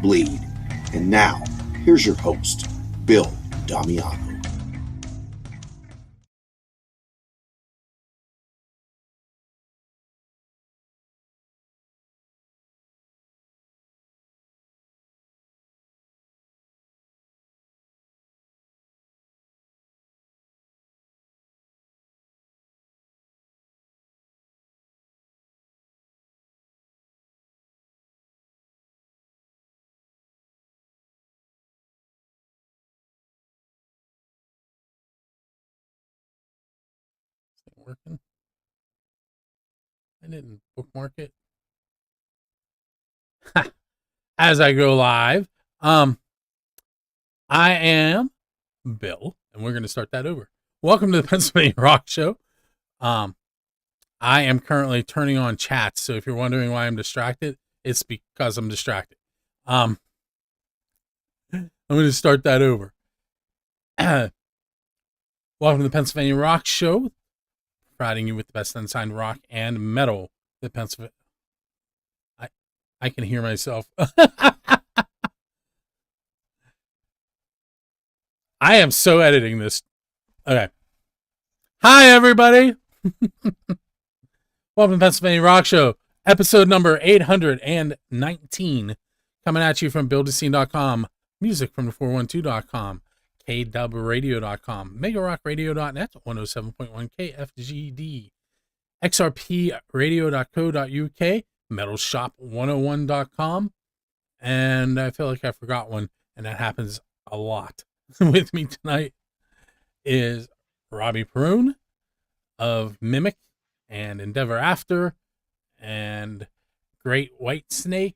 bleed. And now, here's your host, Bill Damiano. Working. I didn't bookmark it. As I go live, I am Bill, and we're going to start that over. Welcome to the Pennsylvania Rock Show. I am currently turning on chats, so if you're wondering why I'm distracted, it's because I'm distracted. I'm going to start that over. Welcome to the Pennsylvania Rock Show, providing you with the best unsigned rock and metal. The Pennsylvania. I can hear myself. I am so editing this. Okay. Hi, everybody. Welcome to Pennsylvania Rock Show, episode number 819. Coming at you from buildascene.com, music from the 412.com, kwradio.com, megarockradio.net, 107.1 KFGD, xrpradio.co.uk, metalshop101.com, and I feel like I forgot one, and that happens a lot. With me tonight is Robbie Perone of Mimic and Endeavor After and Great White Snake,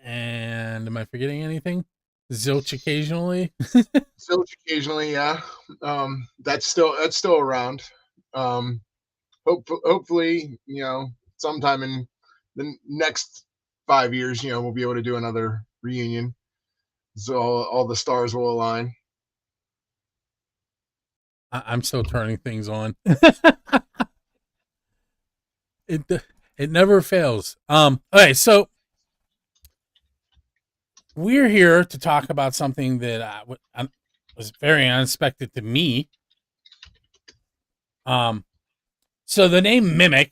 and am I forgetting anything? Zilch occasionally. Zilch occasionally, yeah. That's still around. Hopefully, sometime in the next 5 years, we'll be able to do another reunion. So all the stars will align. I'm still turning things on. It never fails. Okay, so we're here to talk about something that was very unexpected to me. So the name Mimic,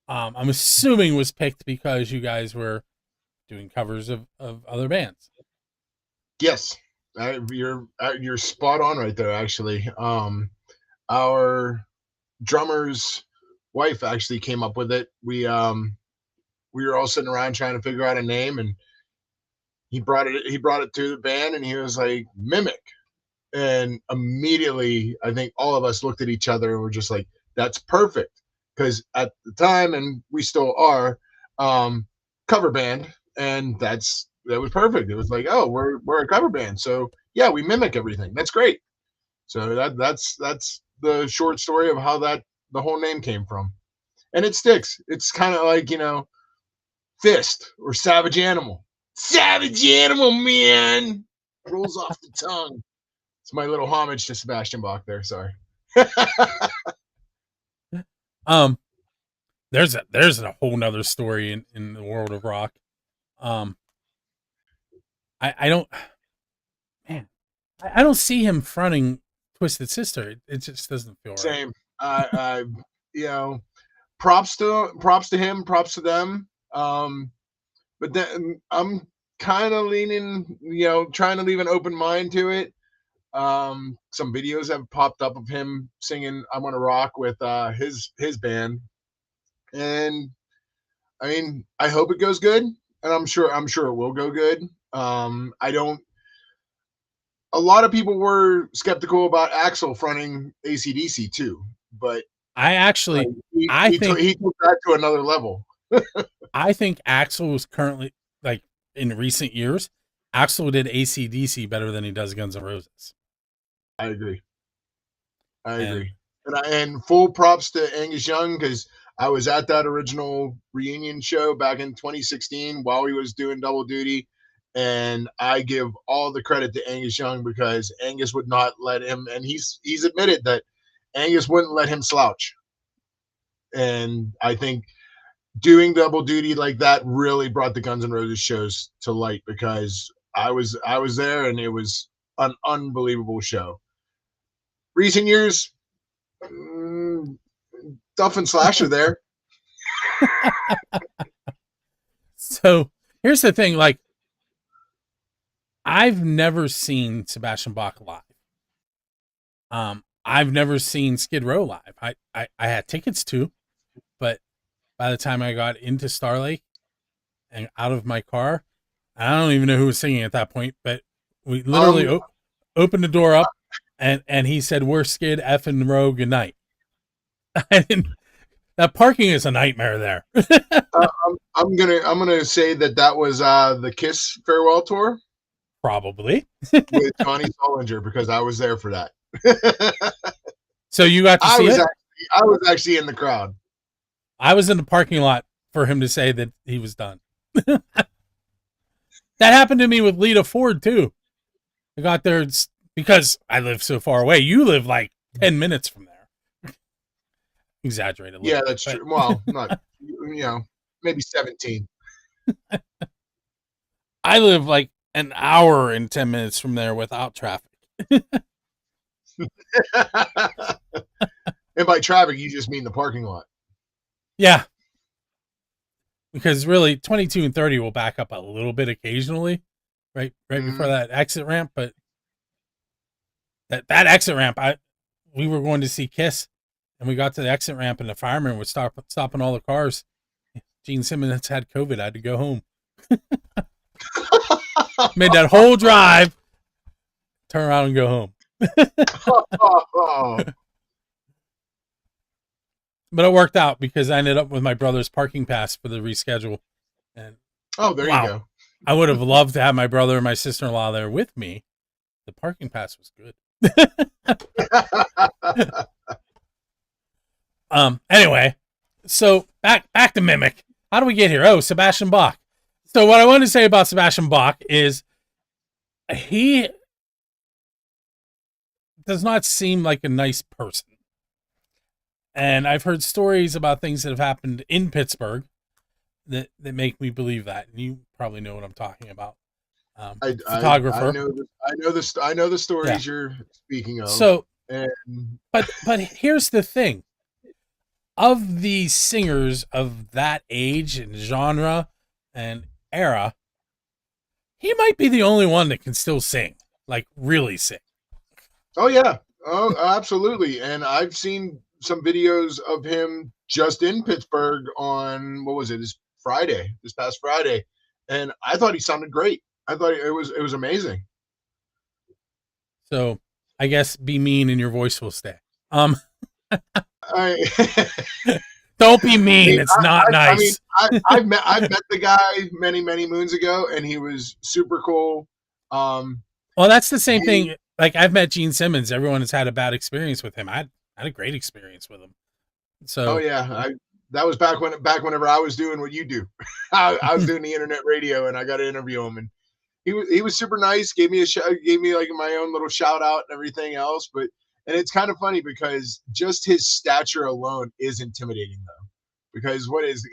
I'm assuming was picked because you guys were doing covers of other bands. Yes, you're spot on right there. Actually, our drummer's wife actually came up with it. We were all sitting around trying to figure out a name, and he brought it to the band, and he was like, Mimic. And immediately I think all of us looked at each other and were just like, that's perfect, because at the time, and we still are, cover band, and that was perfect. It was like, oh, we're a cover band, so yeah, we mimic everything. That's great. So that's the short story of how the whole name came from. And it sticks. It's kind of like, Fist or Savage Animal. Savage Animal, man. Rolls off the tongue. It's my little homage to Sebastian Bach there. Sorry. There's a whole nother story in the world of rock. I don't see him fronting Twisted Sister. It just doesn't feel right. Same. Props to him, props to them. But then I'm kind of leaning, trying to leave an open mind to it. Some videos have popped up of him singing "I Want to Rock" with his band, and I mean, I hope it goes good, and I'm sure it will go good. A lot of people were skeptical about Axl fronting AC/DC too, but I think he took that to another level. I think Axl was currently, like, in recent years, Axl did AC/DC better than he does Guns N' Roses. I agree. And full props to Angus Young, because I was at that original reunion show back in 2016 while he was doing double duty, and I give all the credit to Angus Young, because Angus would not let him, and he's admitted that Angus wouldn't let him slouch. And I think doing double duty like that really brought the Guns N' Roses shows to light, because I was there and it was an unbelievable show. Recent years, Duff and Slash are there. So here's the thing, like, I've never seen Sebastian Bach live. I've never seen Skid Row live. I had tickets to, but by the time I got into Star Lake and out of my car, I don't even know who was singing at that point, but we literally opened the door up and he said, "We're Skid, F and Row, good night." That parking is a nightmare there. I'm gonna say that was the Kiss farewell tour. Probably. With Johnny Solinger, because I was there for that. So you got to see it? I was actually in the crowd. I was in the parking lot for him to say that he was done. That happened to me with Lita Ford, too. I got there because I live so far away. You live like 10 minutes from there. Exaggerated. Yeah, that's true. Well, not, maybe 17. I live like an hour and 10 minutes from there without traffic. And by traffic, you just mean the parking lot. Yeah. Because really, 22 and 30 will back up a little bit occasionally, right before that exit ramp. But that exit ramp, we were going to see Kiss, and we got to the exit ramp, and the fireman was stopping all the cars. Gene Simmons had COVID. I had to go home. Made that whole drive, turn around and go home. But it worked out because I ended up with my brother's parking pass for the reschedule. And there you go. I would have loved to have my brother and my sister-in-law there with me. The parking pass was good. Anyway, so back to Mimic. How do we get here? Oh, Sebastian Bach. So what I want to say about Sebastian Bach is he does not seem like a nice person. And I've heard stories about things that have happened in Pittsburgh that make me believe that. And you probably know what I'm talking about. Photographer. I know the stories you're speaking of. So, but here's the thing. Of the singers of that age and genre and era, he might be the only one that can still sing, like really sing. Oh yeah. Oh, absolutely. And I've seen some videos of him just in Pittsburgh on, what was it, this past Friday. And I thought he sounded great. I thought it was amazing. So I guess be mean and your voice will stay. Don't be mean. It's not nice. I've met the guy many moons ago, and he was super cool. Well, that's the same thing. Like, I've met Gene Simmons. Everyone has had a bad experience with him. I had a great experience with him. So that was back whenever I was doing what you do. I was doing the internet radio, and I got to interview him, and he was super nice. Gave me like my own little shout out and everything else. And it's kind of funny because just his stature alone is intimidating, though. Because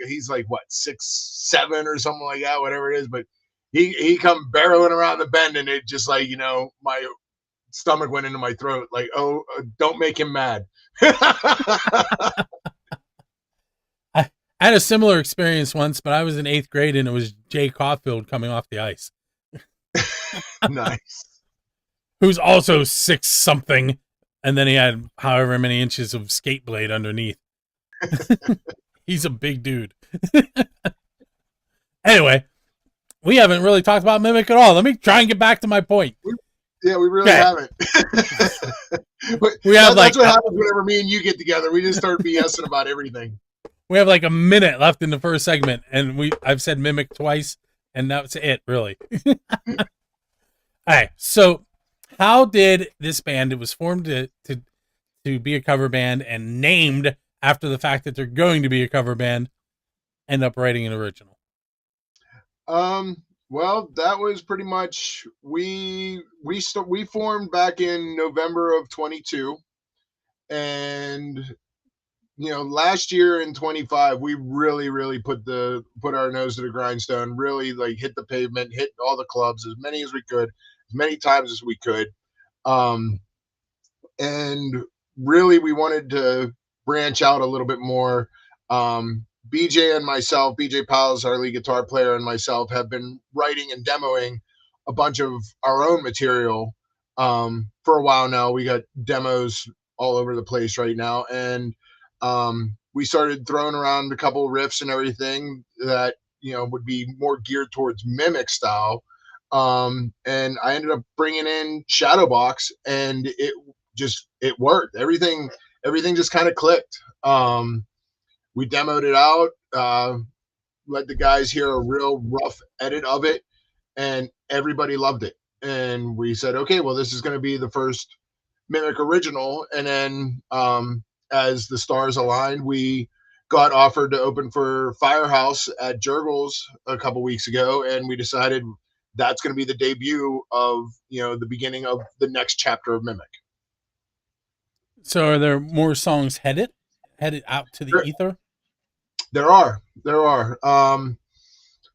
he's like what, 6'7" or something like that, whatever it is. But he come barreling around the bend, and it just like, my stomach went into my throat. Like, don't make him mad. I had a similar experience once, but I was in 8th grade, and it was Jay Caulfield coming off the ice. Nice. Who's also 6-something, and then he had however many inches of skate blade underneath. He's a big dude. Anyway, we haven't really talked about Mimic at all. Let me try and get back to my point. Yeah, we really haven't. That's what happens whenever me and you get together. We just start BSing about everything. We have like a minute left in the first segment, and I've said Mimic twice, and that's it, really. All right, so how did this band, it was formed to be a cover band and named after the fact that they're going to be a cover band, end up writing an original? Well, that was pretty much, we formed back in November of 22, and last year in 25, we really put our nose to the grindstone, really like hit the pavement, hit all the clubs, as many as we could, as many times as we could. And really we wanted to branch out a little bit more. BJ and myself, BJ Powell's our lead guitar player, and myself have been writing and demoing a bunch of our own material for a while now. We got demos all over the place right now, and we started throwing around a couple of riffs and everything that would be more geared towards Mimic style. And I ended up bringing in Shadowbox, and it worked. Everything just kind of clicked. We demoed it out, let the guys hear a real rough edit of it, and everybody loved it. And we said, okay, well, this is going to be the first Mimic original. And then as the stars aligned, we got offered to open for Firehouse at Jurgles a couple weeks ago, and we decided that's going to be the debut of the beginning of the next chapter of Mimic. So are there more songs headed out to the ether? There are.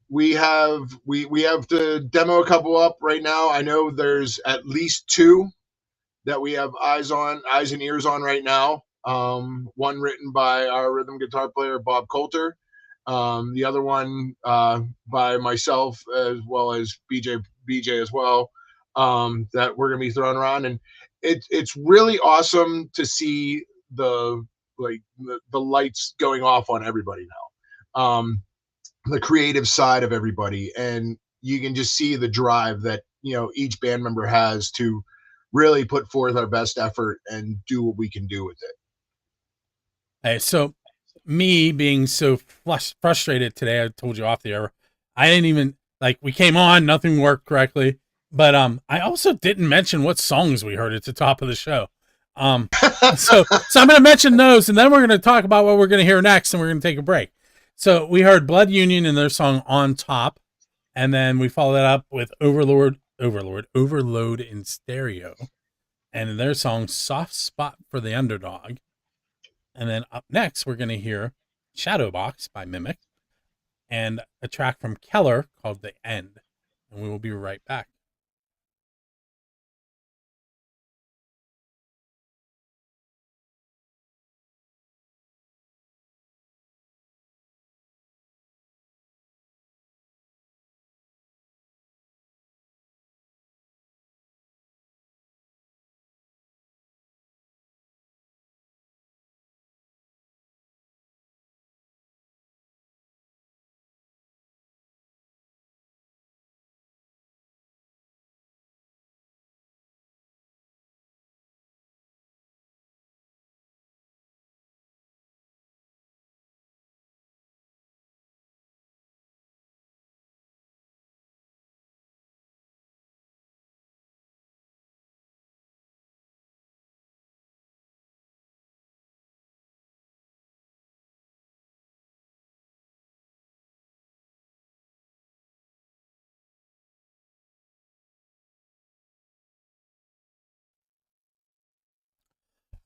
We have to demo a couple up right now. I know there's at least 2 that we have eyes and ears on right now. One written by our rhythm guitar player Bob Coulter, the other one by myself as well as BJ as well, that we're gonna be throwing around. And it's really awesome to see the lights going off on everybody now, the creative side of everybody, and you can just see the drive that each band member has to really put forth our best effort and do what we can do with it. Hey, so me being so frustrated today, I told you off the air, I didn't even we came on, nothing worked correctly, but I also didn't mention what songs we heard at the top of the show. So I'm going to mention those, and then we're going to talk about what we're going to hear next, and we're going to take a break. So we heard Blood Union and their song On Top, and then we followed that up with Overload in Stereo, and their song Soft Spot for the Underdog. And then up next, we're going to hear Shadowbox by Mimic and a track from Keller called The End. And we will be right back.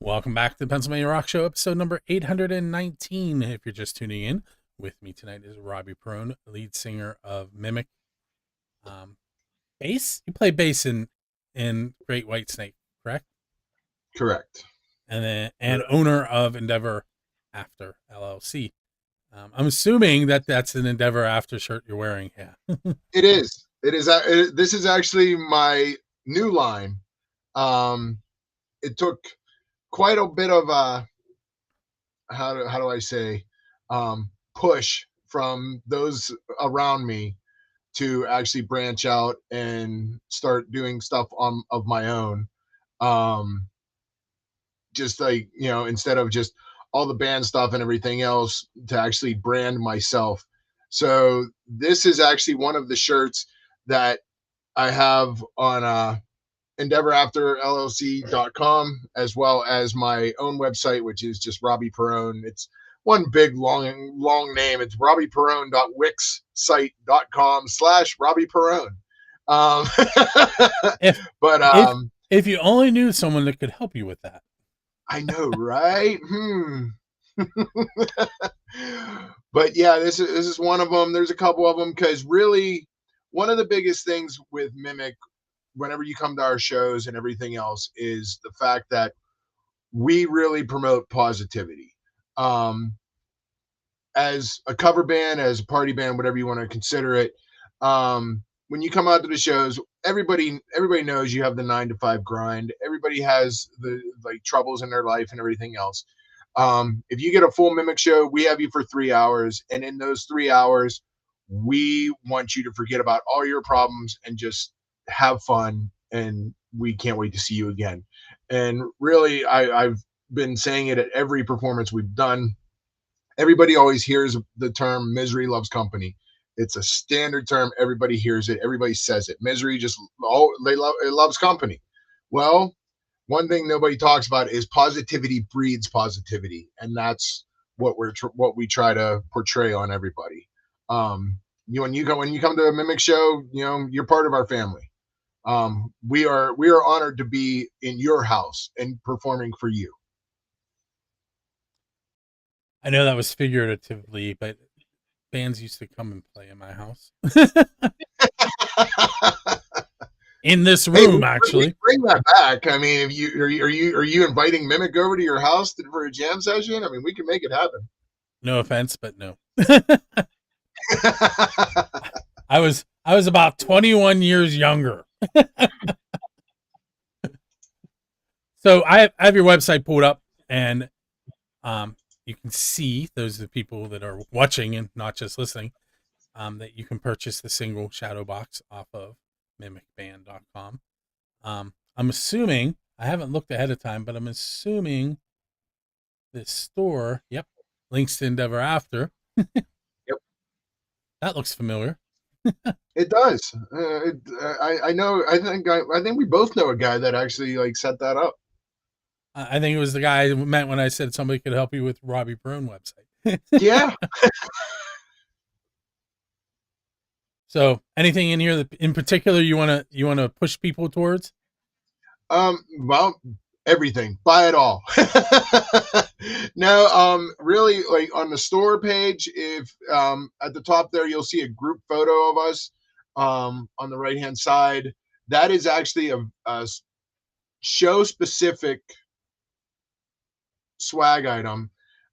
Welcome back to the Pennsylvania Rock Show, episode number 819. If you're just tuning in, with me tonight is Robbie Perone, lead singer of Mimic. Bass? You play bass in Great White Snake, correct? Correct. And owner of Endeavor After LLC. I'm assuming that's an Endeavor After shirt you're wearing. Yeah. It is. This is actually my new line. It took quite a bit of how do I say push from those around me to actually branch out and start doing stuff of my own. Just instead of just all the band stuff and everything else, to actually brand myself. So this is actually one of the shirts that I have on EndeavorAfterLLC.com, as well as my own website, which is just Robbie Perone. It's one big long name. It's RobbiePerone.wixsite.com/Robbie Perone. If you only knew someone that could help you with that. I know, right? But yeah, this is one of them. There's a couple of them, because really one of the biggest things with Mimic, whenever you come to our shows and everything else, is the fact that we really promote positivity. Um, as a cover band, as a party band, whatever you want to consider it, when you come out to the shows, everybody knows you have the 9 to 5 grind. Everybody has the like troubles in their life and everything else. If you get a full Mimic show, we have you for 3 hours, and in those 3 hours, we want you to forget about all your problems and just have fun. And we can't wait to see you again. And really, I've been saying it at every performance we've done. Everybody always hears the term "misery loves company." It's a standard term. Everybody hears it. Everybody says it. Misery just it loves company. Well, one thing nobody talks about is positivity breeds positivity, and that's what we try to portray on everybody. When you come to a Mimic show, you're part of our family. We are honored to be in your house and performing for you. I know that was figuratively, but bands used to come and play in my house. In this room, actually. Bring that back. I mean, if are you inviting Mimic over to your house for a jam session? I mean, we can make it happen. No offense, but no. I was about 21 years younger. So I have your website pulled up, and you can see, those are the people that are watching and not just listening, that you can purchase the single Shadowbox off of mimicband.com. I'm assuming, I haven't looked ahead of time, but I'm assuming this store, yep, links to Endeavor After. Yep. That looks familiar. It does. I know. I think we both know a guy that actually set that up. I think it was the guy I meant when I said somebody could help you with Robbie Perone website. Yeah. So, anything in here that in particular you want to push people towards? Well, everything. Buy it all. No, really, on the store page, if at the top there you'll see a group photo of us on the right-hand side. That is actually a show specific swag item.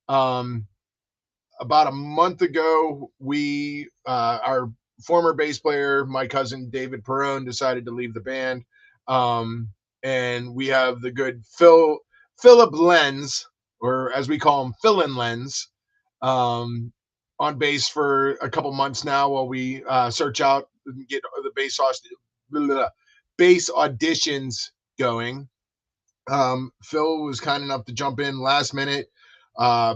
About a month ago, our former bass player, my cousin David Perone, decided to leave the band. And we have the good Philip Lenz, or as we call him, Philin Lenz, on bass for a couple months now while we search out and get the bass auditions going. Phil was kind enough to jump in last minute,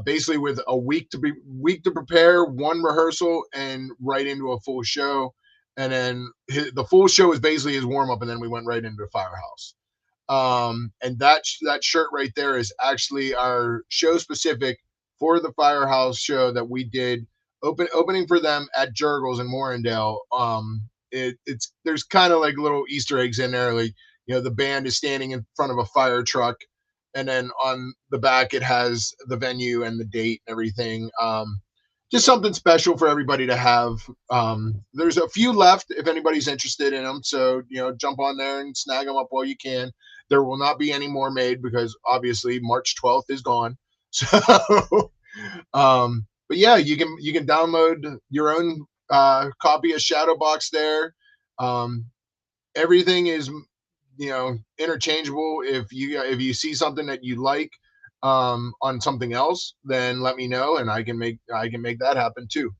basically with a week to prepare, one rehearsal, and right into a full show. And then the full show was basically his warm up, and then we went right into Firehouse. And that shirt right there is actually our show specific for the Firehouse show that we did opening for them at Jurgles in Morrendale. There's kind of like little Easter eggs in there, like the band is standing in front of a fire truck, and then on the back it has the venue and the date and everything. Just something special for everybody to have. There's a few left if anybody's interested in them, so jump on there and snag them up while you can. There will not be any more made because obviously March 12th is gone. So but yeah, you can download your own copy of Shadowbox there. Everything is interchangeable. If you see something that you like on something else, then let me know and I can make that happen too.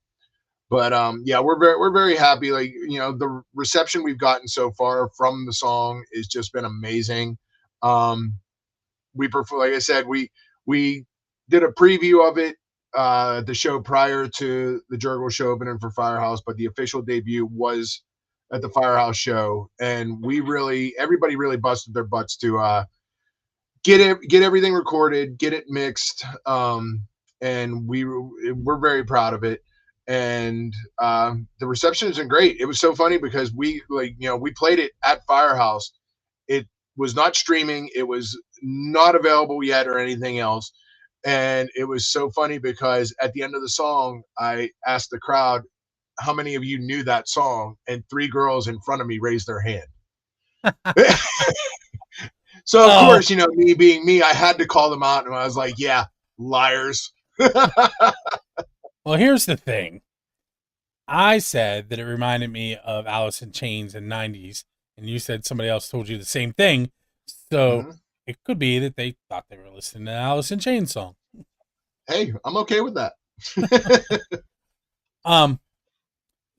But yeah, we're very happy. The reception we've gotten so far from the song has just been amazing. We prefer, like I said, we did a preview of it the show prior to the Jurgle show opening for Firehouse, but the official debut was at the Firehouse show, and everybody really busted their butts to get everything recorded, get it mixed, and we're very proud of it. And the reception has been great. It was so funny because we played it at Firehouse. It was not streaming. It was not available yet or anything else. And it was so funny because at the end of the song, I asked the crowd, how many of you knew that song? And 3 girls in front of me raised their hand. So of course, me being me, I had to call them out, and I was like, yeah, liars. Well, here's the thing. I said that it reminded me of Alice in Chains in 90s, and you said somebody else told you the same thing. So it could be that they thought they were listening to an Alice in Chains song. Hey, I'm okay with that.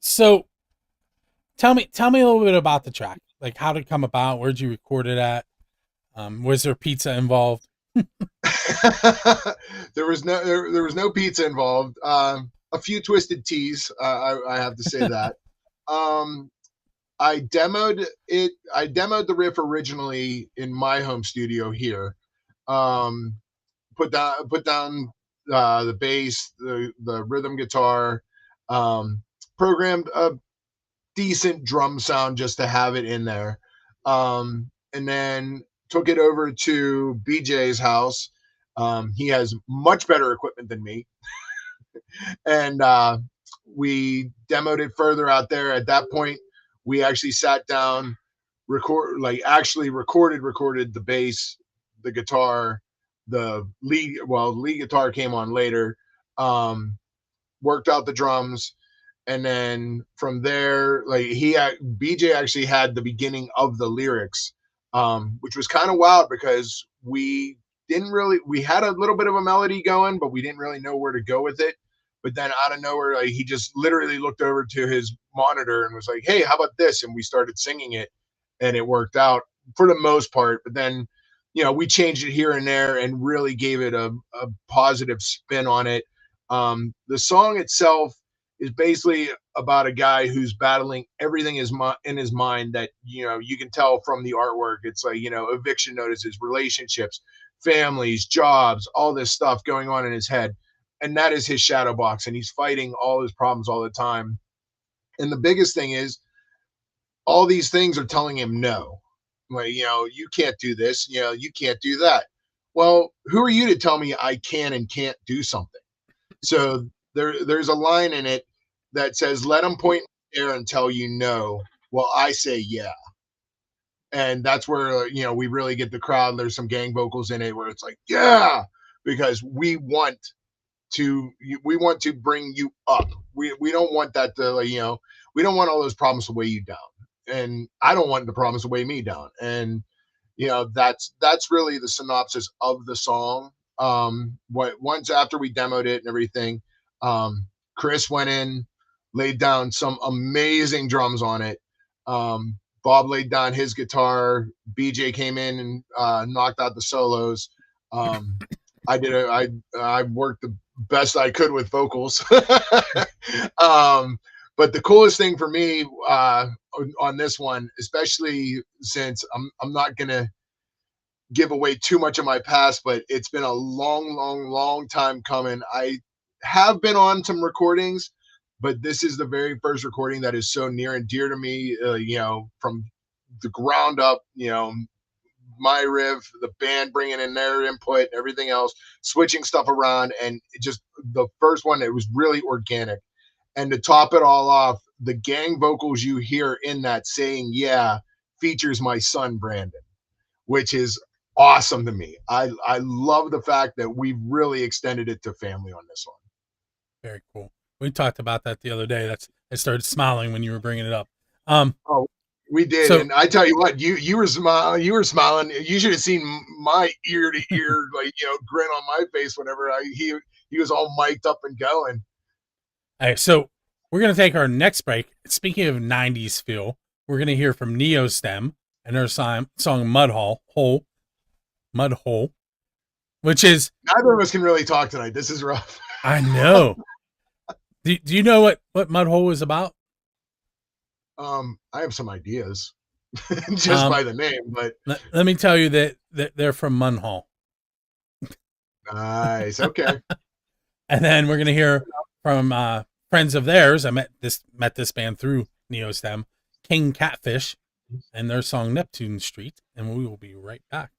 So tell me a little bit about the track. Like, how did it come about? Where'd you record it at? Was there pizza involved? There was no pizza involved. A few twisted teas. I have to say that. I demoed it. I demoed the riff originally in my home studio here. Put down the bass, the rhythm guitar, programmed a decent drum sound just to have it in there, and then took it over to BJ's house. He has much better equipment than me. And we demoed it further out there. At that point, we actually sat down, recorded the bass, the guitar, the lead. Well, lead guitar came on later. Worked out the drums, and then from there, BJ actually had the beginning of the lyrics, which was kind of wild because we had a little bit of a melody going, but we didn't really know where to go with it. But then out of nowhere, he just literally looked over to his monitor and was like, hey, how about this? And we started singing it, and it worked out for the most part. But then, we changed it here and there and really gave it a positive spin on it. The song itself is basically about a guy who's battling everything in his mind that, you can tell from the artwork. It's like, eviction notices, relationships, families, jobs, all this stuff going on in his head. And that is his shadow box, and he's fighting all his problems all the time. And the biggest thing is all these things are telling him no. Like, you can't do this, you can't do that. Well, who are you to tell me I can and can't do something? So there's a line in it that says, let him point in the air and tell you no. Well, I say yeah. And that's where, we really get the crowd. There's some gang vocals in it where it's like, yeah, because we want to bring you up. We don't want that to, we don't want all those problems to weigh you down. And I don't want the problems to weigh me down. And, that's really the synopsis of the song. Once after we demoed it and everything, Chris went in, laid down some amazing drums on it. Bob laid down his guitar. BJ came in and knocked out the solos. I worked the best I could with vocals. But the coolest thing for me on this one, especially since I'm not gonna give away too much of my past, but it's been a long time coming. I have been on some recordings, but this is the very first recording that is so near and dear to me, from the ground up, my riff, the band bringing in their input, everything else, switching stuff around. And just the first one, it was really organic. And to top it all off, the gang vocals you hear in that saying, yeah, features my son, Brandon, which is awesome to me. I love the fact that we really extended it to family on this one. Very cool. We talked about that the other day. I started smiling when you were bringing it up. We did. So, and I tell you what, you were smiling. You should have seen my ear to ear, grin on my face whenever he was all mic'd up and going. All right, so we're going to take our next break. Speaking of 90s feel, we're going to hear from Neostem and their song Mud Hole, which is... Neither of us can really talk tonight. This is rough. I know. Do you know what Mud Hole is about? I have some ideas just by the name, but... Let me tell you that they're from Munhall. Nice. Okay. And then we're going to hear from friends of theirs. I met this band through Neostem, King Catfish, and their song Neptune Street, and we will be right back.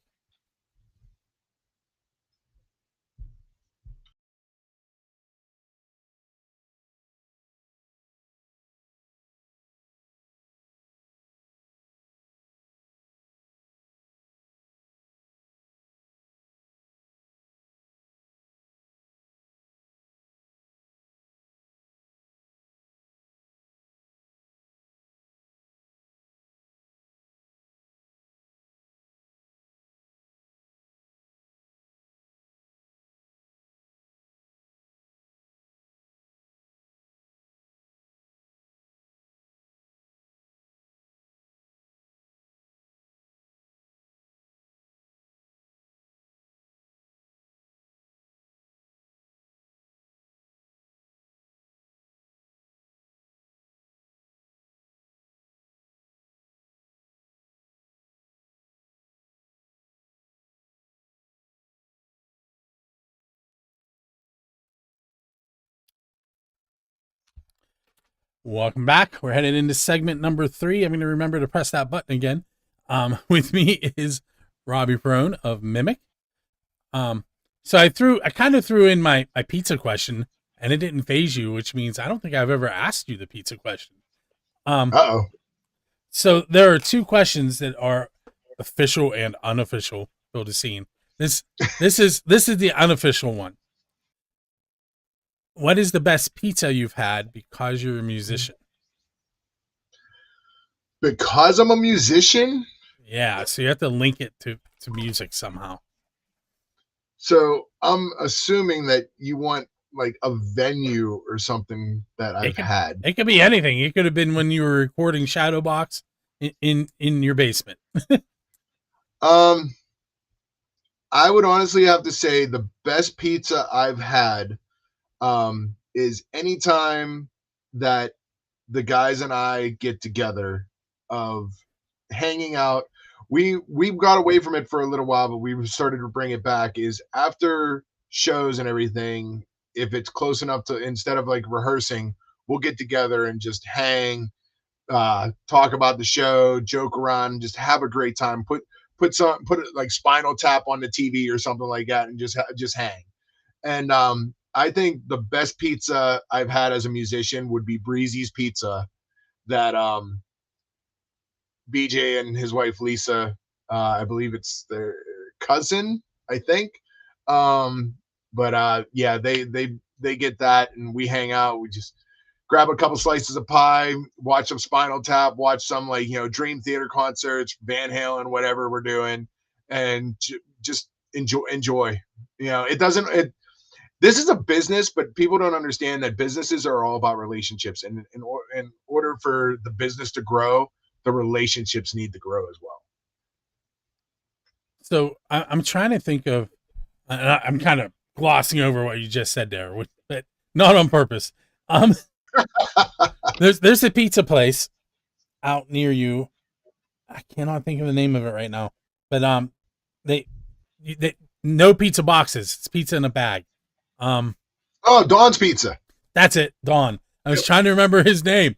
Welcome back. We're headed into segment number 3. I'm going to remember to press that button again. With me is Robbie Perone of Mimic. So I kind of threw in my pizza question, and it didn't phase you, which means I don't think I've ever asked you the pizza question. Uh-oh. So there are 2 questions that are official and unofficial. Build a scene. This is the unofficial one. What is the best pizza you've had because you're a musician? Because I'm a musician? Yeah, so you have to link it to music somehow. So I'm assuming that you want like a venue or something that I've had. It could be anything. It could have been when you were recording Shadowbox in your basement. I would honestly have to say the best pizza I've had is anytime that the guys and I get together of hanging out. We got away from it for a little while, but we started to bring it back. Is after shows and everything, if it's close enough to, instead of like rehearsing, we'll get together and just hang, talk about the show, joke around, just have a great time. Put like Spinal Tap on the TV or something like that, and just hang. And I think the best pizza I've had as a musician would be Breezy's Pizza, that BJ and his wife Lisa, I believe it's their cousin, I think. But yeah, they get that, and we hang out. We just grab a couple slices of pie, watch some Spinal Tap, watch some like Dream Theater concerts, Van Halen, whatever we're doing, and just enjoy. It doesn't. This is a business, but people don't understand that businesses are all about relationships, and in order for the business to grow, the relationships need to grow as well. So I'm trying to think of, I'm kind of glossing over what you just said there, but not on purpose. There's a pizza place out near you. I cannot think of the name of it right now, but they no pizza boxes. It's pizza in a bag. Oh, Dawn's Pizza. That's it, Dawn. I was trying to remember his name.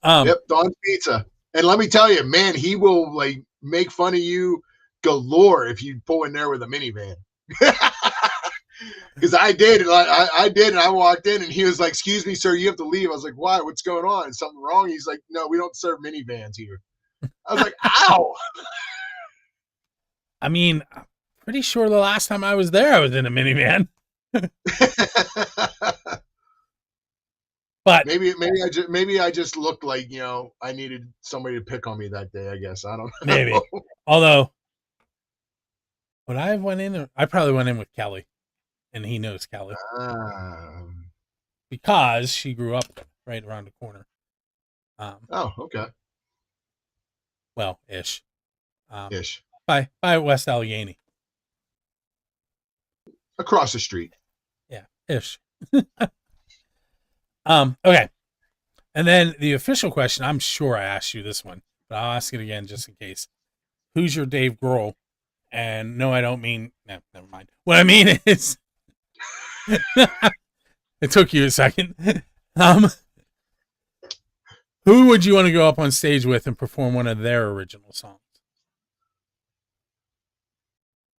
Yep, Dawn's Pizza. And let me tell you, man, he will like make fun of you galore if you pull in there with a minivan. Because I did, and I did, and I walked in, and he was like, "Excuse me, sir, you have to leave." I was like, "Why? What's going on? Is something wrong?" He's like, "No, we don't serve minivans here." I was like, "Ow!" I mean, I'm pretty sure the last time I was there, I was in a minivan. But maybe I just looked like I needed somebody to pick on me that day. I guess I don't know. Maybe. Although, would I have went in? I probably went in with Kelly, and he knows Kelly because she grew up right around the corner. Oh, okay. Well, ish. Ish. By West Allegheny. Across the street. Yeah, ish. Okay. And then the official question, I'm sure I asked you this one, but I'll ask it again just in case. Who's your Dave Grohl? And no, I don't mean, no, never mind. What I mean is, it took you a second. Who would you want to go up on stage with and perform one of their original songs?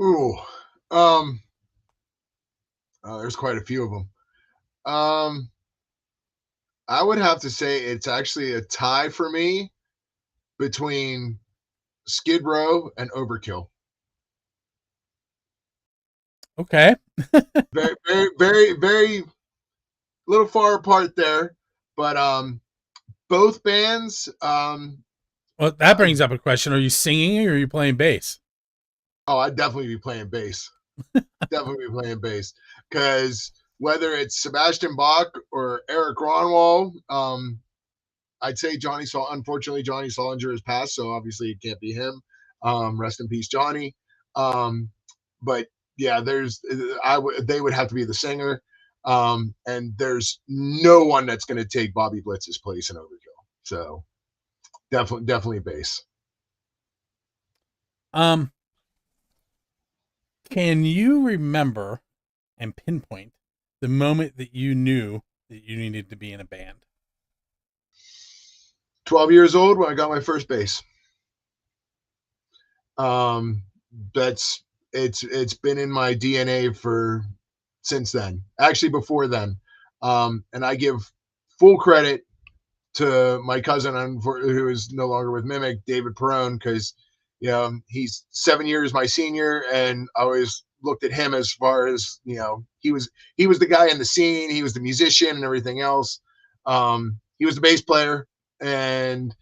Ooh, there's quite a few of them. I would have to say it's actually a tie for me between Skid Row and Overkill. Okay. Very, very, very, very little far apart there, but both bands. Well, that brings up a question: are you singing or are you playing bass? Oh, I'd definitely be playing bass. Definitely be playing bass, because whether it's Sebastian Bach or Eric Ronwald, I'd say unfortunately, Johnny Solinger has passed, so obviously it can't be him. Rest in peace, Johnny. But yeah, they would have to be the singer. And there's no one that's going to take Bobby Blitz's place in Overkill. So definitely bass. Can you remember and pinpoint the moment that you knew that you needed to be in a band? 12 years old when I got my first bass. That's it's been in my DNA for since then. Actually, before then, and I give full credit to my cousin who is no longer with Mimic, David Perone, because he's 7 years my senior, and I always looked at him as far as he was the guy in the scene, he was the musician and everything else. He was the bass player, and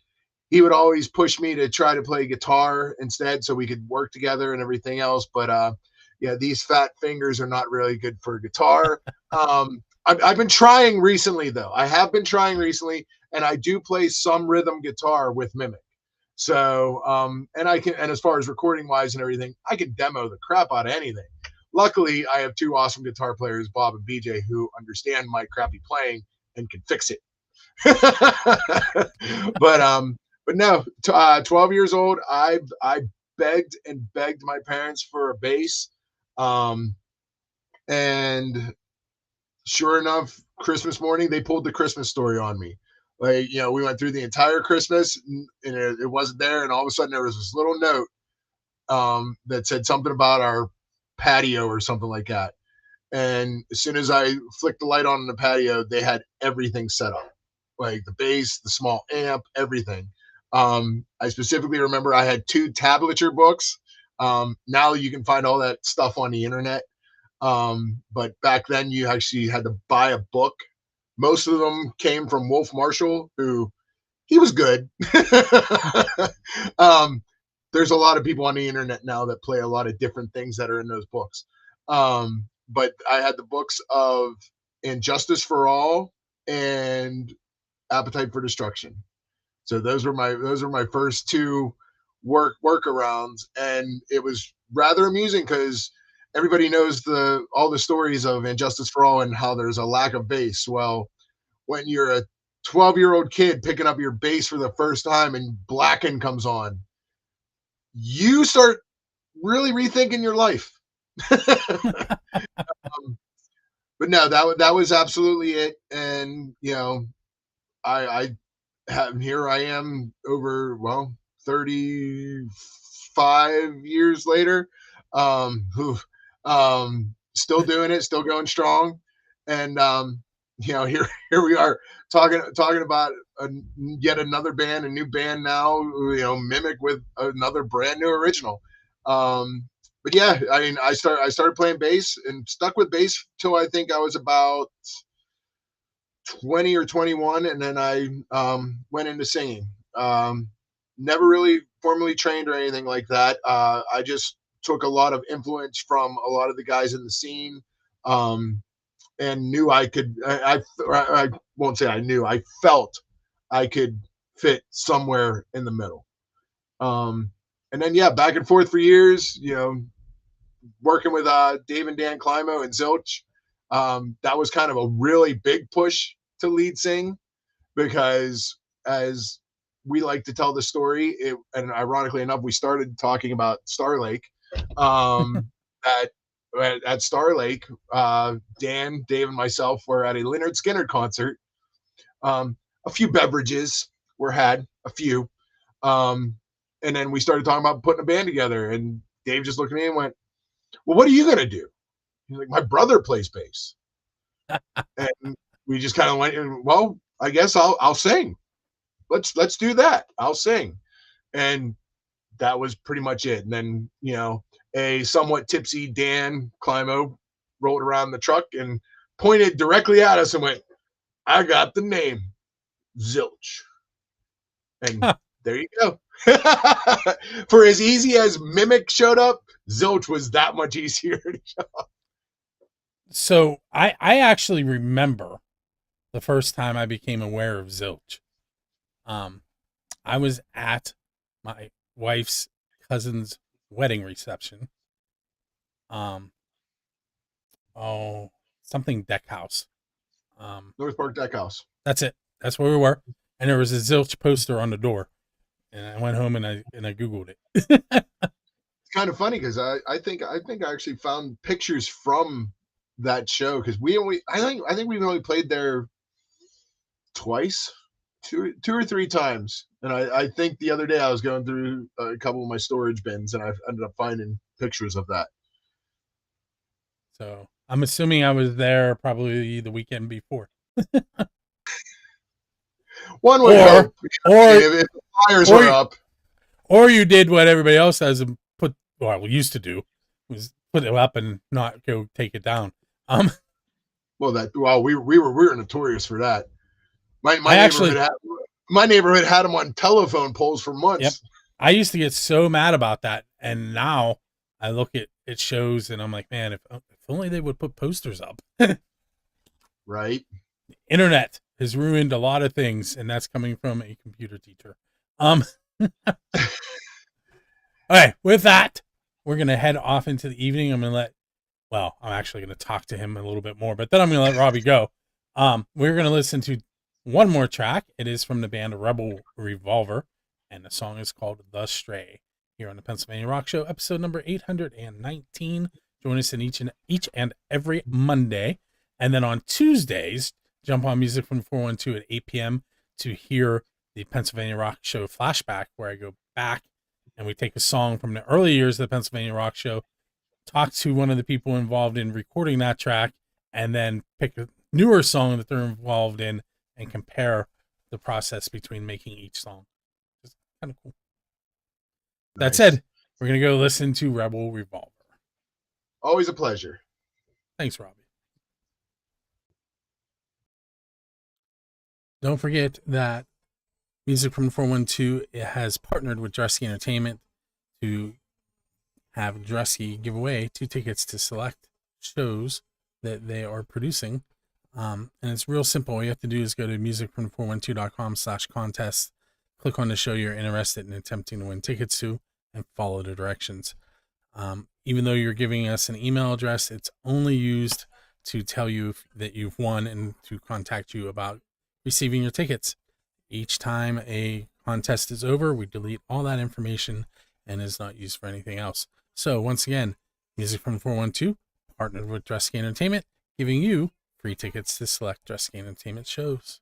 he would always push me to try to play guitar instead so we could work together and everything else. But these fat fingers are not really good for guitar. I've been trying recently, though. I have been trying recently, and I do play some rhythm guitar with Mimic. So, and as far as recording wise and everything, I can demo the crap out of anything. Luckily, I have two awesome guitar players, Bob and BJ, who understand my crappy playing and can fix it. But no, 12 years old, I begged and begged my parents for a bass. And sure enough, Christmas morning, they pulled the Christmas Story on me. Like, we went through the entire Christmas and it wasn't there. And all of a sudden there was this little note that said something about our patio or something like that. And as soon as I flicked the light on in the patio, they had everything set up, like the bass, the small amp, everything. I specifically remember I had 2 tablature books. Now you can find all that stuff on the internet. But back then you actually had to buy a book. Most of them came from Wolf Marshall, who he was good. There's a lot of people on the internet now that play a lot of different things that are in those books. But I had the books of Injustice for All and Appetite for Destruction. So those were my first 2 workarounds, and it was rather amusing because everybody knows all the stories of Injustice for All and how there's a lack of bass. Well, when you're a 12-year-old kid picking up your bass for the first time and Blacken comes on, you start really rethinking your life. But no, that was absolutely it. And I have here I am over 35 years later, still doing it, still going strong, and here we are talking about yet another band, a new band now, Mimic with another brand new original. But yeah, I mean, I started playing bass and stuck with bass till I think I was about 20 or 21, and then I went into singing. Never really formally trained or anything like that. I just took a lot of influence from a lot of the guys in the scene, and knew I could. I won't say I knew. I felt I could fit somewhere in the middle. And then back and forth for years. Working with Dave and Dan Climo and Zilch. That was kind of a really big push to lead sing, because as we like to tell the story, and ironically enough, we started talking about Star Lake. At Star Lake, Dan, Dave, and myself were at a Lynyrd Skynyrd concert. A few beverages were had, a few. And then we started talking about putting a band together, and Dave just looked at me and went, "Well, what are you going to do?" He's like, "My brother plays bass." And we just kind of went, well, I guess I'll sing. Let's do that. I'll sing. And that was pretty much it. And then, a somewhat tipsy Dan Climo rolled around the truck and pointed directly at us and went, "I got the name, Zilch." And there you go. For as easy as Mimic showed up, Zilch was that much easier to show up. So I actually remember the first time I became aware of Zilch. I was at my wife's cousin's wedding reception. Something deck house. North Park Deck House. That's it. That's where we were. And there was a Zilch poster on the door. And I went home and I Googled it. It's kind of funny because I think I actually found pictures from that show, because I think we've only played there twice, two or three times. And I think the other day I was going through a couple of my storage bins, and I ended up finding pictures of that. So I'm assuming I was there probably the weekend before. One would hope. If the fires were up. Or you did what everybody else does and we used to do, was put it up and not go take it down. We were notorious for that. My neighborhood had them on telephone poles for months. Yep. I used to get so mad about that, and now I look at it shows and I'm like, man, if only they would put posters up. Right. The internet has ruined a lot of things, and that's coming from a computer teacher. Okay, with that, we're gonna head off into the evening. I'm actually gonna talk to him a little bit more, but then I'm gonna let Robbie go. We're gonna listen to one more track. It is from the band Rebel Revolver, and the song is called The Stray. Here on the Pennsylvania Rock Show, episode number 819. Join us in each and every Monday. And then on Tuesdays, jump on Music from 412 at 8 p.m. to hear the Pennsylvania Rock Show flashback, where I go back and we take a song from the early years of the Pennsylvania Rock Show, talk to one of the people involved in recording that track, and then pick a newer song that they're involved in and compare the process between making each song. It's kind of cool. Nice. That said, we're going to go listen to Rebel Revolver. Always a pleasure. Thanks, Robbie. Don't forget that Music from 412 has partnered with Dresky Entertainment to have Dresky give away 2 tickets to select shows that they are producing. And it's real simple. All you have to do is go to musicfrom412.com/contest, click on the show you're interested in attempting to win tickets to, and follow the directions. Even though you're giving us an email address, it's only used to tell you that you've won and to contact you about receiving your tickets. Each time a contest is over, we delete all that information and is not used for anything else. So once again, Music from 412, partnered with Dresky Entertainment, giving you free tickets to select Dresky Entertainment shows.